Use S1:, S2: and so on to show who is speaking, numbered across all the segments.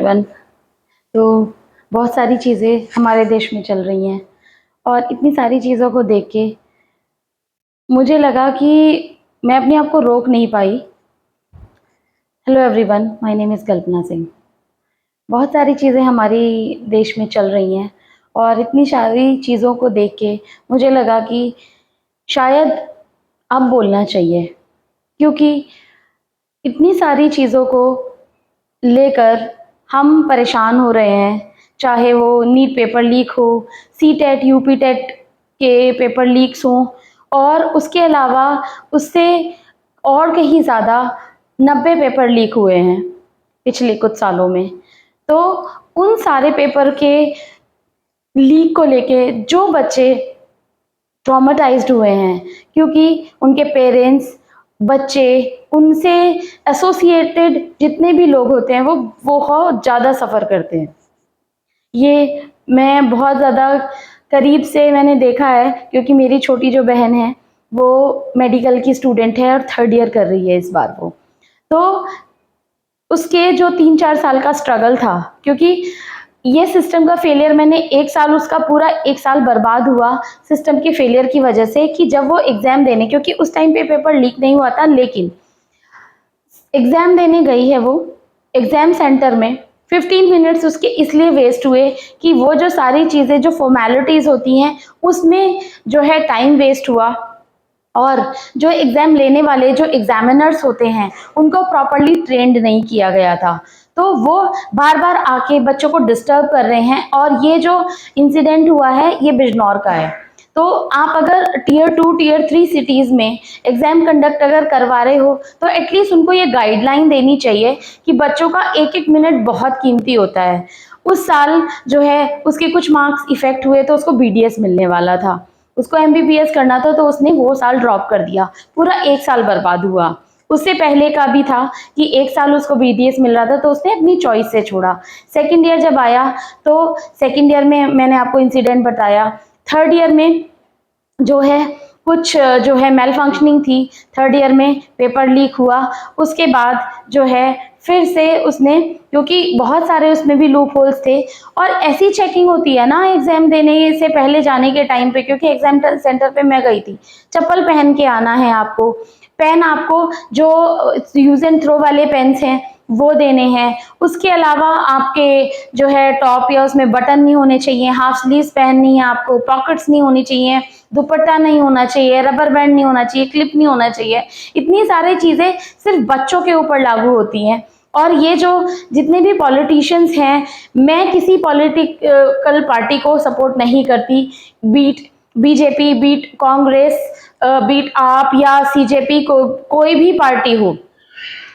S1: Everyone. तो बहुत सारी चीज़ें हमारे देश में चल रही हैं और इतनी सारी चीज़ों को देख के मुझे लगा कि मैं अपने आप को रोक नहीं पाई। Hello everyone, my name is Kalpana Singh. बहुत सारी चीज़ें हमारी देश में चल रही हैं और इतनी सारी चीज़ों को देख के मुझे लगा कि शायद अब बोलना चाहिए, क्योंकि इतनी सारी चीज़ों को लेकर हम परेशान हो रहे हैं। चाहे वो नीट पेपर लीक हो, सीटेट, यूपीटेट के पेपर लीक्स हों और उसके अलावा उससे और कहीं ज़्यादा 90 पेपर लीक हुए हैं पिछले कुछ सालों में। तो उन सारे पेपर के लीक को लेके जो बच्चे ट्रॉमेटाइज्ड हुए हैं, क्योंकि उनके पेरेंट्स, बच्चे, उनसे एसोसिएटेड जितने भी लोग होते हैं वो बहुत ज़्यादा सफ़र करते हैं। ये मैं बहुत ज़्यादा करीब से मैंने देखा है, क्योंकि मेरी छोटी जो बहन है वो मेडिकल की स्टूडेंट है और 3rd ईयर कर रही है इस बार वो। तो उसके जो 3-4 साल का स्ट्रगल था, क्योंकि ये सिस्टम का फेलियर मैंने 1 साल, उसका पूरा 1 साल बर्बाद हुआ सिस्टम के फेलियर की वजह से, कि जब वो एग्ज़ाम देने, क्योंकि उस टाइम पे पेपर लीक नहीं हुआ था, लेकिन एग्ज़ाम देने गई है वो एग्ज़ाम सेंटर में। 15 मिनट्स उसके इसलिए वेस्ट हुए कि वो जो सारी चीज़ें, जो फॉर्मेलिटीज़ होती हैं, उसमें जो है टाइम वेस्ट हुआ। और जो एग्ज़ाम लेने वाले जो एग्ज़ामिनर्स होते हैं उनको प्रॉपर्ली ट्रेंड नहीं किया गया था, तो वो बार-बार आके बच्चों को डिस्टर्ब कर रहे हैं। और ये जो इंसिडेंट हुआ है ये बिजनौर का है। तो आप अगर टियर 2, टियर 3 सिटीज़ में एग्ज़ाम कंडक्ट अगर करवा रहे हो तो एटलीस्ट उनको ये गाइडलाइन देनी चाहिए कि बच्चों का एक-एक मिनट बहुत कीमती होता है। उस साल जो है उसके कुछ मार्क्स इफ़ेक्ट हुए तो उसको बीडीएस मिलने वाला था। उसको एमबीबीएस करना था तो उसने वो साल ड्रॉप कर दिया, पूरा 1 साल बर्बाद हुआ। उससे पहले का भी था कि 1 साल उसको बीडीएस मिल रहा था तो उसने अपनी चॉइस से छोड़ा। सेकंड ईयर जब आया तो सेकंड ईयर में मैंने आपको इंसिडेंट बताया। थर्ड ईयर में जो है कुछ जो है मेल फंक्शनिंग थी, 3rd ईयर में पेपर लीक हुआ। उसके बाद जो है फिर से उसने, क्योंकि बहुत सारे उसमें भी लूप होल्स थे, और ऐसी चेकिंग होती है ना एग्ज़ाम देने से पहले जाने के टाइम पे, क्योंकि एग्ज़ाम सेंटर पे मैं गई थी। चप्पल पहन के आना है आपको, पेन आपको जो यूज़ एंड थ्रो वाले पेन्स हैं वो देने हैं। उसके अलावा आपके जो है टॉप या उसमें बटन नहीं होने चाहिए, हाफ स्लीव्स पहननी है आपको, पॉकेट्स नहीं होनी चाहिए, दुपट्टा नहीं होना चाहिए, रबर बैंड नहीं होना चाहिए, क्लिप नहीं होना चाहिए। इतनी सारी चीज़ें सिर्फ बच्चों के ऊपर लागू होती हैं। और ये जो जितने भी पॉलिटिशियंस हैं, मैं किसी पॉलिटिकल पार्टी को सपोर्ट नहीं करती, beat BJP, beat Congress, beat AAP या सीजेपी को, कोई भी पार्टी हो,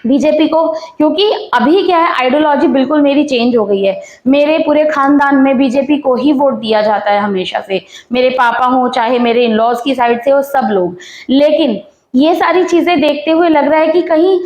S1: बीजेपी को, क्योंकि अभी क्या है, आइडियोलॉजी बिल्कुल मेरी चेंज हो गई है। मेरे पूरे खानदान में बीजेपी को ही वोट दिया जाता है हमेशा से, मेरे पापा हो चाहे मेरे इन लॉज की साइड से हो, सब लोग। लेकिन ये सारी चीजें देखते हुए लग रहा है कि कहीं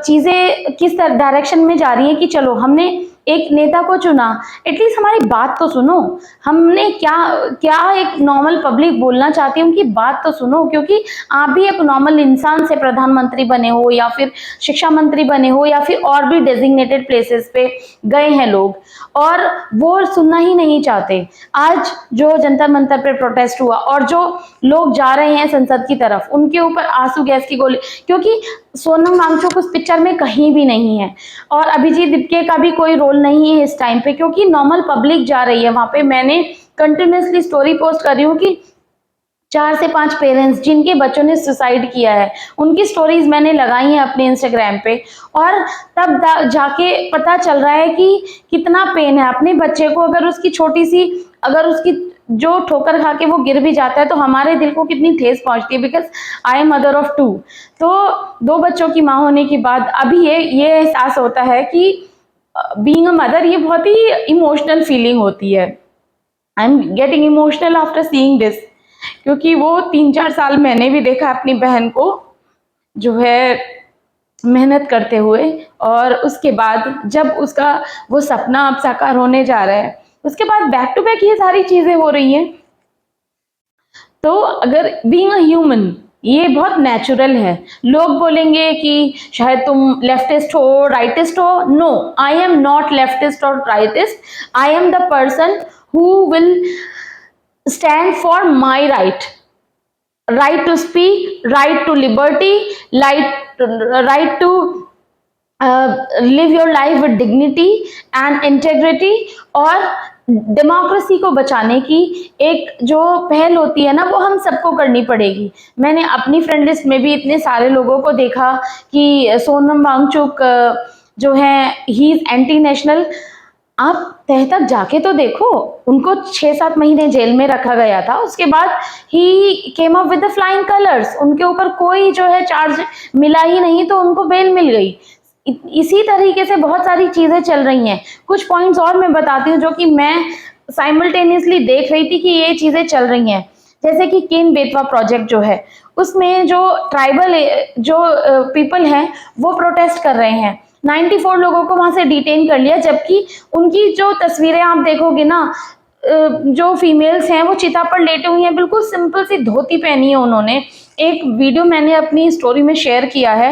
S1: चीजें किस डायरेक्शन में जा रही हैं, कि चलो हमने एक नेता को चुना, एटलीस्ट हमारी बात तो सुनो। हमने क्या क्या एक नॉर्मल पब्लिक बोलना चाहती है, उनकी बात तो सुनो, क्योंकि आप भी एक नॉर्मल इंसान से प्रधानमंत्री बने हो या फिर शिक्षा मंत्री बने हो या फिर और भी डेजिग्नेटेड प्लेसेस पे गए हैं लोग, और वो सुनना ही नहीं चाहते। आज जो जंतर मंतर पे प्रोटेस्ट हुआ और जो लोग जा रहे हैं संसद की तरफ, उनके ऊपर आंसू गैस की गोली, क्योंकि सोनम वांगचुक उस पिक्चर में कहीं भी नहीं है और अभिजीत दीपके का भी कोई रोल नहीं है इस टाइम पे, क्योंकि नॉर्मल पब्लिक जा रही है वहां पे। मैंने कंटिन्यूसली स्टोरी पोस्ट कर रही हूँ कि 4 से 5 पेरेंट्स जिनके बच्चों ने सुसाइड किया है, उनकी स्टोरीज मैंने लगाई हैं अपने इंस्टाग्राम पे, और तब जाके पता चल रहा है कि कितना पेन है अपने बच्चे को। अगर उसकी छोटी सी, अगर उसकी जो ठोकर खा के वो गिर भी जाता है तो हमारे दिल को कितनी ठेस पहुंचती है, because I am mother of 2। तो 2 बच्चों की माँ होने के बाद अभी ये एहसास होता है कि बीइंग अ मदर ये बहुत ही इमोशनल फीलिंग होती है। I am getting emotional after seeing this, क्योंकि वो 3-4 साल मैंने भी देखा अपनी बहन को जो है मेहनत करते हुए, और उसके बाद जब उसका वो सपना अब साकार होने जा रहा है, उसके बाद बैक टू बैक ये सारी चीजें हो रही हैं। तो अगर बीइंग अ ह्यूमन, ये बहुत नेचुरल है। लोग बोलेंगे कि शायद तुम लेफ्टिस्ट हो, राइटिस्ट हो। No, I am not leftist और rightist. I am the person who will stand for my right to speak, right to liberty, right to live your life with dignity and integrity। और democracy को बचाने की एक जो पहल होती है ना, वो हम सबको करनी पड़ेगी। मैंने अपनी फ्रेंड लिस्ट में भी इतने सारे लोगों को देखा कि सोनम वांगचुक जो है ही इज एंटी नेशनल। आप तह तक जाके तो देखो, उनको 6-7 महीने जेल में रखा गया था, उसके बाद ही came up with the flying colours. उनके ऊपर कोई जो है चार्ज मिला ही नहीं, तो उनको बेल मिल गई। इसी तरीके से बहुत सारी चीजें चल रही हैं। कुछ पॉइंट्स और मैं बताती हूँ जो कि मैं साइमल्टेनियसली देख रही थी कि ये चीजें चल रही हैं। जैसे कि केन बेतवा प्रोजेक्ट जो है, उसमें जो ट्राइबल जो पीपल हैं वो प्रोटेस्ट कर रहे हैं। 94 लोगों को वहां से डिटेन कर लिया, जबकि उनकी जो तस्वीरें आप देखोगे ना, जो फीमेल्स हैं वो चिता पर लेटे हुई हैं, बिल्कुल सिंपल सी धोती पहनी है उन्होंने। एक वीडियो मैंने अपनी स्टोरी में शेयर किया है।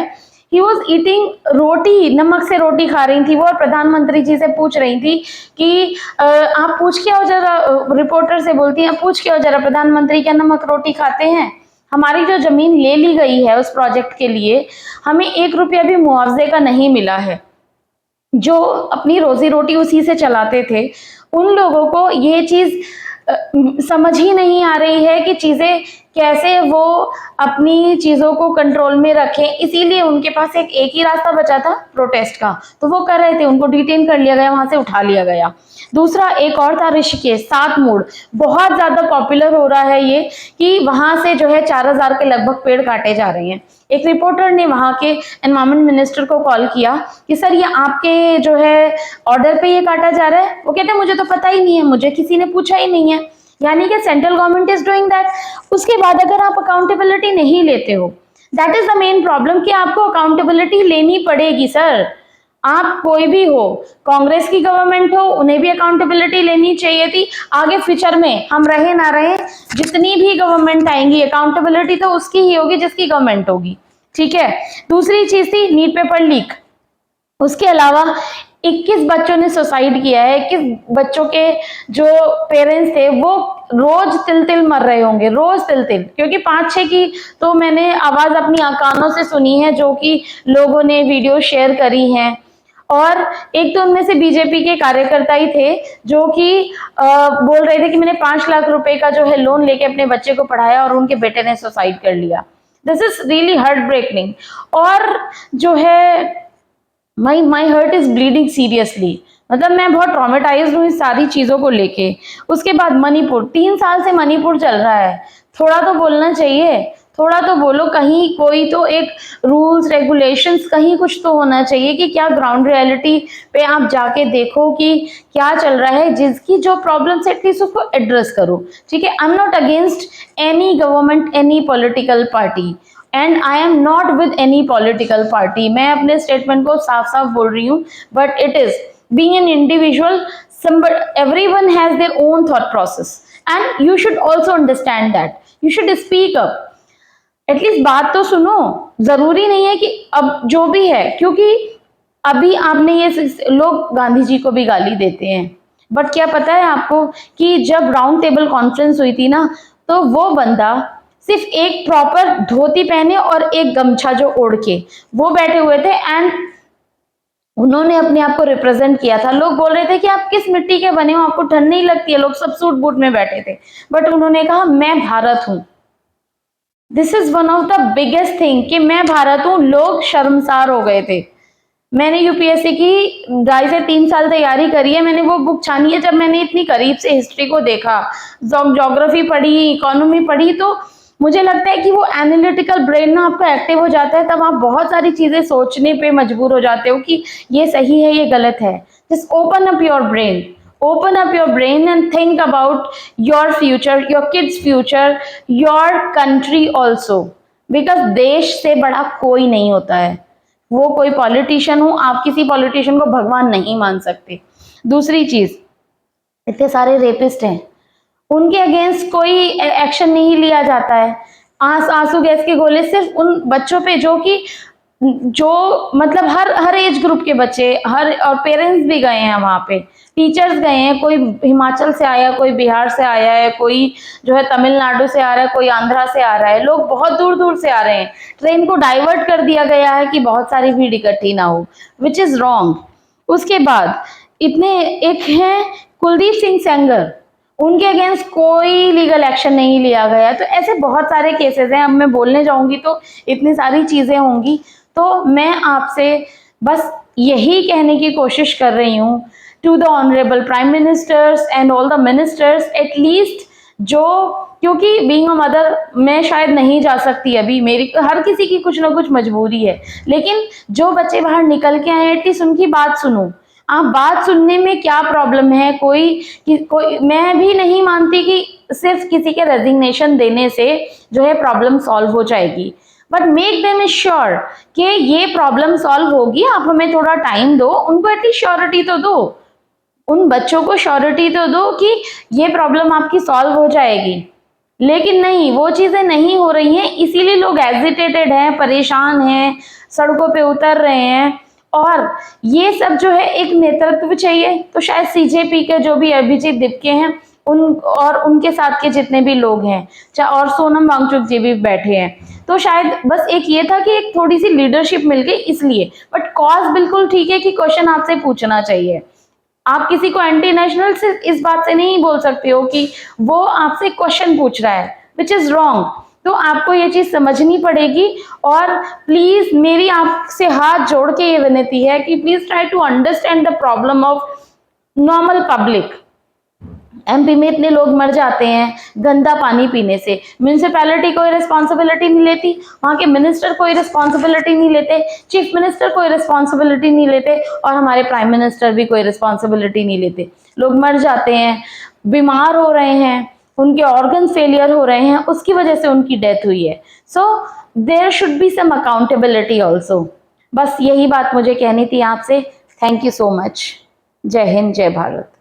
S1: ही वॉज ईटिंग रोटी, नमक से रोटी खा रही थी वो, और प्रधानमंत्री जी से पूछ रही थी कि आप पूछ के आओ जरा, रिपोर्टर से बोलती हैं पूछ के आओ जरा प्रधानमंत्री क्या नमक रोटी खाते हैं। हमारी जो जमीन ले ली गई है उस प्रोजेक्ट के लिए, हमें 1 रुपया भी मुआवजे का नहीं मिला है। जो अपनी रोजी रोटी उसी से चलाते थे, उन लोगों को ये चीज समझ ही नहीं आ रही है कि चीजें कैसे वो अपनी चीजों को कंट्रोल में रखें। इसीलिए उनके पास एक ही रास्ता बचा था, प्रोटेस्ट का, तो वो कर रहे थे। उनको डिटेन कर लिया गया, वहां से उठा लिया गया। दूसरा एक और था ऋषिकेश, 7 मूड़, बहुत ज्यादा पॉपुलर हो रहा है ये कि वहां से जो है 4000 के लगभग पेड़ काटे जा रहे हैं। एक रिपोर्टर ने वहां के एनवायरमेंट मिनिस्टर को कॉल किया कि सर ये आपके जो है ऑर्डर पे ये काटा जा रहा है। वो कहते हैं मुझे तो पता ही नहीं है, मुझे किसी ने पूछा ही नहीं है। यानी कि central government is doing that. उसके बाद अगर आप अकाउंटेबिलिटी नहीं लेते हो, that is the main problem, कि आपको अकाउंटेबिलिटी लेनी पड़ेगी। सर आप कोई भी हो, कांग्रेस की गवर्नमेंट हो, उन्हें भी अकाउंटेबिलिटी लेनी चाहिए थी। आगे फ्यूचर में हम रहे ना रहे, जितनी भी गवर्नमेंट आएंगी, अकाउंटेबिलिटी तो उसकी ही होगी जिसकी गवर्नमेंट होगी। ठीक है। दूसरी चीज थी नीट पेपर लीक। उसके अलावा 21 बच्चों ने सुसाइड किया है। 21 बच्चों के जो पेरेंट्स थे वो रोज तिल मर रहे होंगे, रोज तिल, क्योंकि 5-6 की तो मैंने आवाज अपनी कानों से सुनी है, जो कि लोगों ने वीडियो शेयर करी हैं। और एक तो उनमें से बीजेपी के कार्यकर्ता ही थे जो कि बोल रहे थे कि मैंने 5 लाख रुपए का जो है लोन लेके अपने बच्चे को पढ़ाया और उनके बेटे ने सुसाइड कर लिया। This is really heart breaking. और जो है my heart is bleeding seriously. मतलब मैं बहुत ट्रॉमेटाइज हूँ इस सारी चीजों को लेके। उसके बाद मणिपुर, 3 साल से मणिपुर चल रहा है। थोड़ा तो बोलना चाहिए, थोड़ा तो बोलो। कहीं कोई तो एक रूल्स रेगुलेशंस, कहीं कुछ तो होना चाहिए कि क्या ग्राउंड रियलिटी पे आप जाके देखो कि क्या चल रहा है, जिसकी जो प्रॉब्लम्स एटलीस्ट उसको एड्रेस करो। ठीक है। आई am not against any government, any political party, and I am not with any political party. मैं अपने स्टेटमेंट को साफ साफ बोल रही हूँ, but it is being an individual, everyone has their own thought process and you should also understand that, you should speak up, at least बात तो सुनो। जरूरी नहीं है कि अब जो भी है, क्योंकि अभी आपने ये लोग गांधी जी को भी गाली देते हैं, बट क्या पता है आपको कि जब राउंड टेबल कॉन्फ्रेंस हुई थी ना, तो वो बंदा सिर्फ एक प्रॉपर धोती पहने और एक गमछा जो ओढ़ के वो बैठे हुए थे, एंड उन्होंने अपने आप को रिप्रेजेंट किया था। लोग बोल रहे थे कि आप किस मिट्टी के बने हो, आपको ठंड नहीं लगती है। लोग सब सूट बूट में बैठे थे, बट उन्होंने कहा मैं भारत हूं। This is one of the biggest thing कि मैं भारत हूं। लोग शर्मसार हो गए थे। मैंने यूपीएससी की 2.5 से 3 साल तैयारी करी है। मैंने वो बुक छानी है। जब मैंने इतनी करीब से हिस्ट्री को देखा, ज्योग्राफी पढ़ी, इकोनॉमी पढ़ी, तो मुझे लगता है कि वो एनालिटिकल ब्रेन ना आपका एक्टिव हो जाता है। तब आप बहुत सारी चीजें सोचने पे मजबूर हो जाते हो कि ये सही है, ये गलत है। Just open up your brain, open up your brain and think about your future, your kids future, your country also, because देश से बड़ा कोई नहीं होता है। वो कोई पॉलिटिशियन हो, आप किसी पॉलिटिशियन को भगवान नहीं मान सकते। दूसरी चीज, इतने सारे रेपिस्ट हैं, उनके अगेंस्ट कोई एक्शन नहीं लिया जाता है। आंसू गैस के गोले सिर्फ उन बच्चों पे जो मतलब हर एज ग्रुप के बच्चे, हर और पेरेंट्स भी गए हैं वहां पे, टीचर्स गए हैं, कोई हिमाचल से आया, कोई बिहार से आया है, कोई जो है तमिलनाडु से आ रहा है, कोई आंध्रा से आ रहा है, लोग बहुत दूर दूर से आ रहे हैं। ट्रेन को डाइवर्ट कर दिया गया है कि बहुत सारी भीड़ इकट्ठी ना हो, विच इज रॉन्ग। उसके बाद इतने एक हैं कुलदीप सिंह सेंगर, उनके अगेंस्ट कोई लीगल एक्शन नहीं लिया गया। तो ऐसे बहुत सारे केसेस हैं, अब मैं बोलने जाऊंगी तो इतनी सारी चीजें होंगी। तो मैं आपसे बस यही कहने की कोशिश कर रही हूँ to the honourable prime ministers and all the ministers, at least जो, क्योंकि बीइंग अ मदर मैं शायद नहीं जा सकती अभी, मेरी हर किसी की कुछ ना कुछ मजबूरी है, लेकिन जो बच्चे बाहर निकल के आए एटलीस्ट उनकी बात सुनो। आप बात सुनने में क्या प्रॉब्लम है? कोई मैं भी नहीं मानती कि सिर्फ किसी के रेजिग्नेशन देने से जो है प्रॉब्लम सॉल्व हो जाएगी, बट मेक देम श्योर कि ये प्रॉब्लम सॉल्व होगी, आप हमें थोड़ा टाइम दो, उनको एटलीस्ट श्योरिटी तो दो, उन बच्चों को श्योरिटी तो दो कि ये प्रॉब्लम आपकी सॉल्व हो जाएगी। लेकिन नहीं, वो चीजें नहीं हो रही हैं, इसीलिए लोग एजिटेटेड हैं, परेशान हैं, सड़कों पे उतर रहे हैं। और ये सब जो है एक नेतृत्व चाहिए, तो शायद सीजेपी के जो भी अभिजीत दिपके हैं उन और उनके साथ के जितने भी लोग हैं, और सोनम वांगचुक जी भी बैठे हैं, तो शायद बस एक ये था कि एक थोड़ी सी लीडरशिप मिल गई इसलिए। बट कॉज बिल्कुल ठीक है कि क्वेश्चन आपसे पूछना चाहिए। आप किसी को एंटी नेशनल से इस बात से नहीं बोल सकते हो कि वो आपसे क्वेश्चन पूछ रहा है, विच इज रॉन्ग। तो आपको ये चीज समझनी पड़ेगी। और प्लीज मेरी आपसे हाथ जोड़ के ये विनती है कि please try to understand the problem of normal public. MP में इतने लोग मर जाते हैं गंदा पानी पीने से, म्यूनिसिपैलिटी कोई रिस्पॉन्सिबिलिटी नहीं लेती, वहाँ के मिनिस्टर कोई रिस्पॉन्सिबिलिटी नहीं लेते, चीफ मिनिस्टर कोई रिस्पॉन्सिबिलिटी नहीं लेते, और हमारे प्राइम मिनिस्टर भी कोई रिस्पॉन्सिबिलिटी नहीं लेते। लोग मर जाते हैं, बीमार हो रहे हैं, उनके ऑर्गन फेलियर हो रहे हैं, उसकी वजह से उनकी डेथ हुई है। So there should be some accountability also. बस यही बात मुझे कहनी थी आपसे। Thank you so much. जय हिंद, जय भारत।